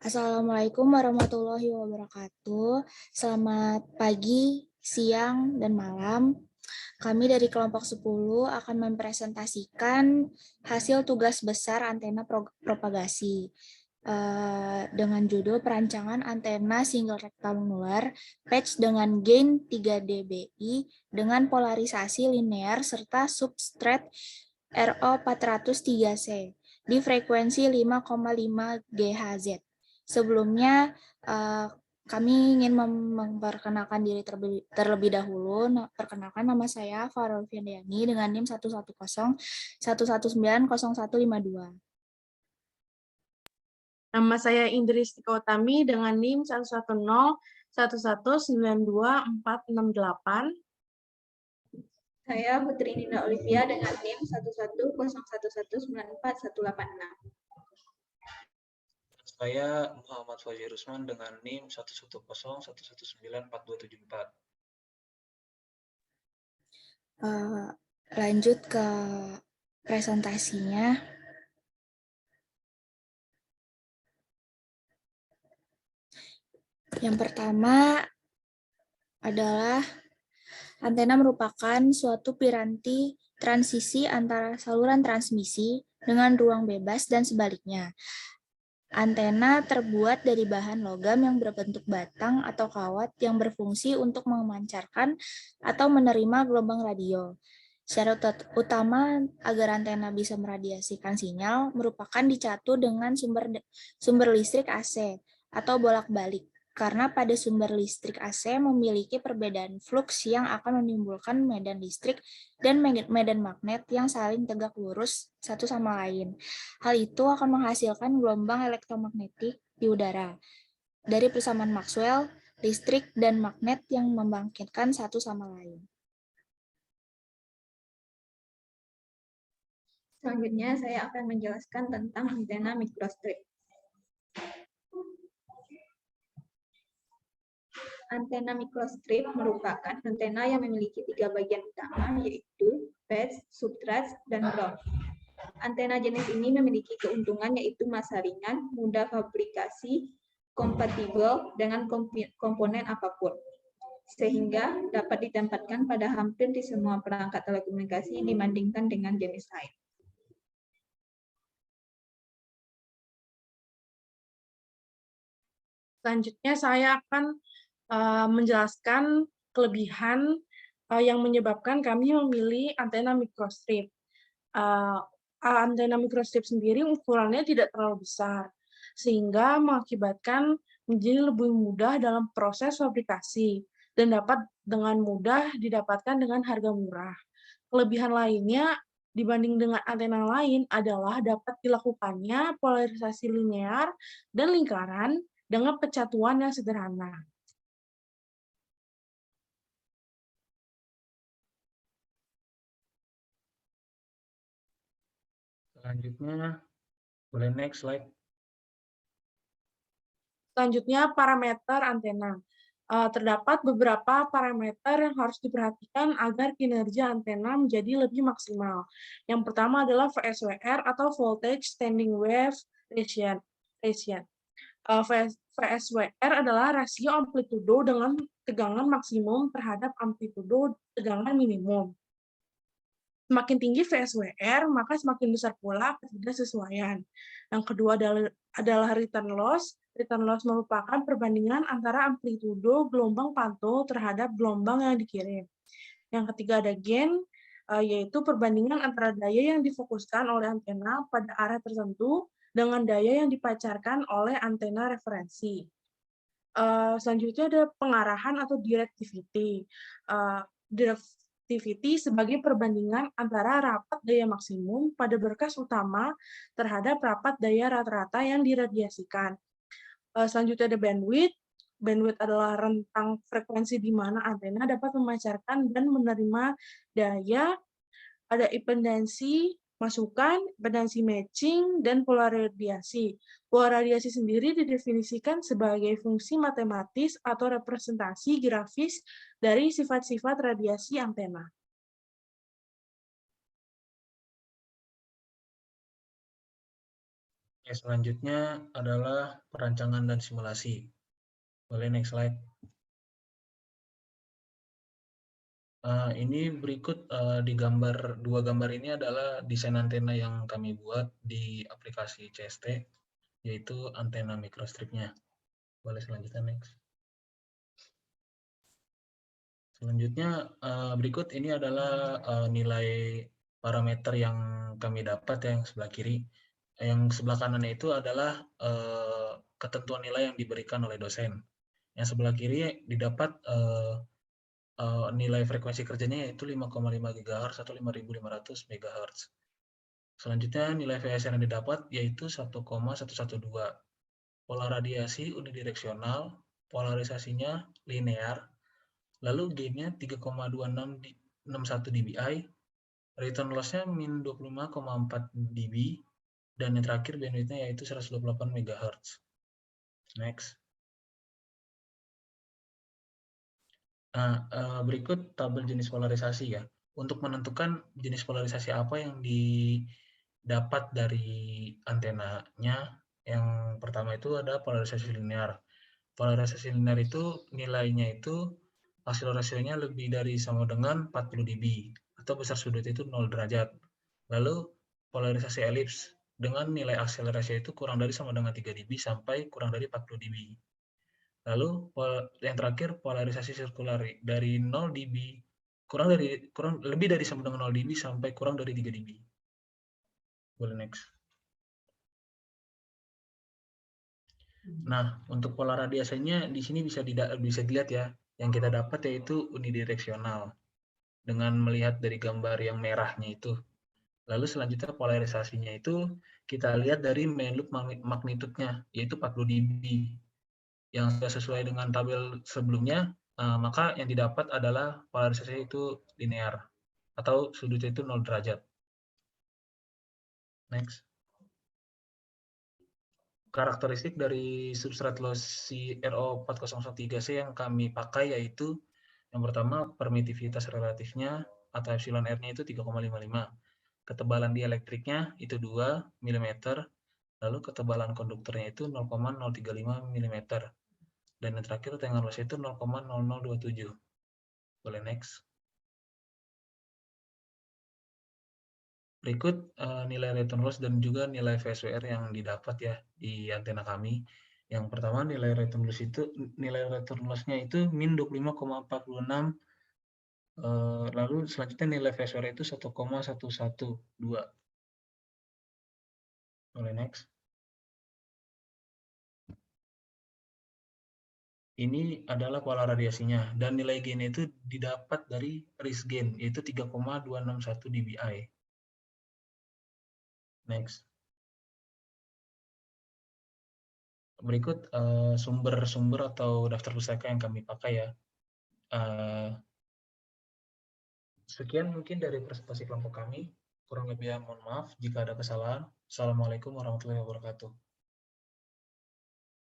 Assalamualaikum warahmatullahi wabarakatuh. Selamat pagi, siang, dan malam. Kami dari kelompok 10 akan mempresentasikan hasil tugas besar antena propagasi dengan judul perancangan antena single rectangular patch dengan gain 3 dBi dengan polarisasi linear serta substrate RO403C di frekuensi 5,5 GHz. Sebelumnya, kami ingin memperkenalkan diri terlebih dahulu. Perkenalkan, nama saya Farul Fiandiani dengan NIM 11011900152. Nama saya Indris Tika Utami dengan NIM 1101191924868. Saya Putri Nina Olivia dengan NIM 11011941186. Saya Muhammad Fauzi Rusman dengan NIM 11011194274. Lanjut ke presentasinya. Yang pertama adalah antena merupakan suatu piranti transisi antara saluran transmisi dengan ruang bebas dan sebaliknya. Antena terbuat dari bahan logam yang berbentuk batang atau kawat yang berfungsi untuk memancarkan atau menerima gelombang radio. Syarat utama agar antena bisa meradiasikan sinyal merupakan dicatu dengan sumber listrik AC atau bolak-balik, karena pada sumber listrik AC memiliki perbedaan fluks yang akan menimbulkan medan listrik dan medan magnet yang saling tegak lurus satu sama lain. Hal itu akan menghasilkan gelombang elektromagnetik di udara. Dari persamaan Maxwell, listrik dan magnet yang membangkitkan satu sama lain. Selanjutnya, saya akan menjelaskan tentang antena microstrip. Antena microstrip merupakan antena yang memiliki 3 bagian utama, yaitu patch, substrate, dan ground. Antena jenis ini memiliki keuntungan yaitu massa ringan, mudah fabrikasi, kompatibel dengan komponen apapun, sehingga dapat ditempatkan pada hampir di semua perangkat telekomunikasi dibandingkan dengan jenis lain. Selanjutnya saya akan menjelaskan kelebihan yang menyebabkan kami memilih antena microstrip. Antena microstrip sendiri ukurannya tidak terlalu besar, sehingga mengakibatkan menjadi lebih mudah dalam proses fabrikasi dan dapat dengan mudah didapatkan dengan harga murah. Kelebihan lainnya dibanding dengan antena lain adalah dapat dilakukannya polarisasi linear dan lingkaran dengan pencatuan yang sederhana. Selanjutnya, boleh next slide. Selanjutnya, parameter antena. Terdapat beberapa parameter yang harus diperhatikan agar kinerja antena menjadi lebih maksimal. Yang pertama adalah VSWR atau Voltage Standing Wave Ratio. VSWR adalah rasio amplitudo dengan tegangan maksimum terhadap amplitudo tegangan minimum. Semakin tinggi VSWR, maka semakin besar pula ketidaksesuaian. Yang kedua adalah return loss. Return loss merupakan perbandingan antara amplitudo gelombang pantul terhadap gelombang yang dikirim. Yang ketiga ada gain, yaitu perbandingan antara daya yang difokuskan oleh antena pada arah tertentu dengan daya yang dipancarkan oleh antena referensi. Selanjutnya ada pengarahan atau directivity. Directivity sebagai perbandingan antara rapat daya maksimum pada berkas utama terhadap rapat daya rata-rata yang diradiasikan. Selanjutnya ada bandwidth. Bandwidth adalah rentang frekuensi di mana antena dapat memancarkan dan menerima daya. Ada impedansi masukan, impedansi matching, dan pola radiasi. Pola radiasi sendiri didefinisikan sebagai fungsi matematis atau representasi grafis dari sifat-sifat radiasi antena. Oke, selanjutnya adalah perancangan dan simulasi. Boleh next slide. Ini berikut di dua gambar ini adalah desain antena yang kami buat di aplikasi CST, yaitu antena microstripnya. Boleh selanjutnya next. Selanjutnya berikut ini adalah nilai parameter yang kami dapat yang sebelah kiri. Yang sebelah kanannya itu adalah ketentuan nilai yang diberikan oleh dosen. Yang sebelah kiri didapat nilai frekuensi kerjanya yaitu 5,5 GHz atau 5.500 MHz. Selanjutnya nilai VSR yang didapat yaitu 1,112. Pola radiasi unidireksional, polarisasinya linear, lalu gainnya 3,2661 dBi, return loss-nya min 25,4 dB, dan yang terakhir bandwidth-nya yaitu 128 MHz. Next. Nah, berikut tabel jenis polarisasi ya. Untuk menentukan jenis polarisasi apa yang didapat dari antenanya, yang pertama itu ada polarisasi linear. Polarisasi linear itu nilainya itu hasil rasionya lebih dari sama dengan 40 dB atau besar sudut itu 0 derajat. Lalu polarisasi elips dengan nilai akselerasi itu kurang dari sama dengan 3 dB sampai kurang dari 40 dB. Lalu yang terakhir polarisasi sirkular dari 0 dB lebih dari sama dengan 0 dB sampai kurang dari 3 dB. Boleh next. Nah, untuk pola radiasinya di sini bisa dilihat ya. Yang kita dapat yaitu unidireksional dengan melihat dari gambar yang merahnya itu. Lalu selanjutnya polarisasinya itu kita lihat dari main loop magnitude-nya yaitu 40 dB. Yang sudah sesuai dengan tabel sebelumnya, maka yang didapat adalah polarisasi itu linear atau sudutnya itu 0 derajat. Next. Karakteristik dari substrat lossy RO4003C yang kami pakai yaitu yang pertama permitivitas relatifnya atau epsilon R-nya itu 3,55. Ketebalan dielektriknya itu 2 mm, lalu ketebalan konduktornya itu 0,035 mm. Dan yang terakhir tenor loss itu 0,0027. Boleh next. Berikut nilai return loss dan juga nilai VSWR yang didapat ya di antena kami. Yang pertama nilai return loss-nya itu min 25,46, lalu selanjutnya nilai VSWR itu 1,112. Boleh next. Ini adalah pola radiasinya dan nilai gain itu didapat dari risk gain yaitu 3,261 dBi. Next. Berikut sumber-sumber atau daftar pustaka yang kami pakai ya. Sekian mungkin dari presentasi kelompok kami. Kurang lebih mohon maaf jika ada kesalahan. Assalamualaikum warahmatullahi wabarakatuh.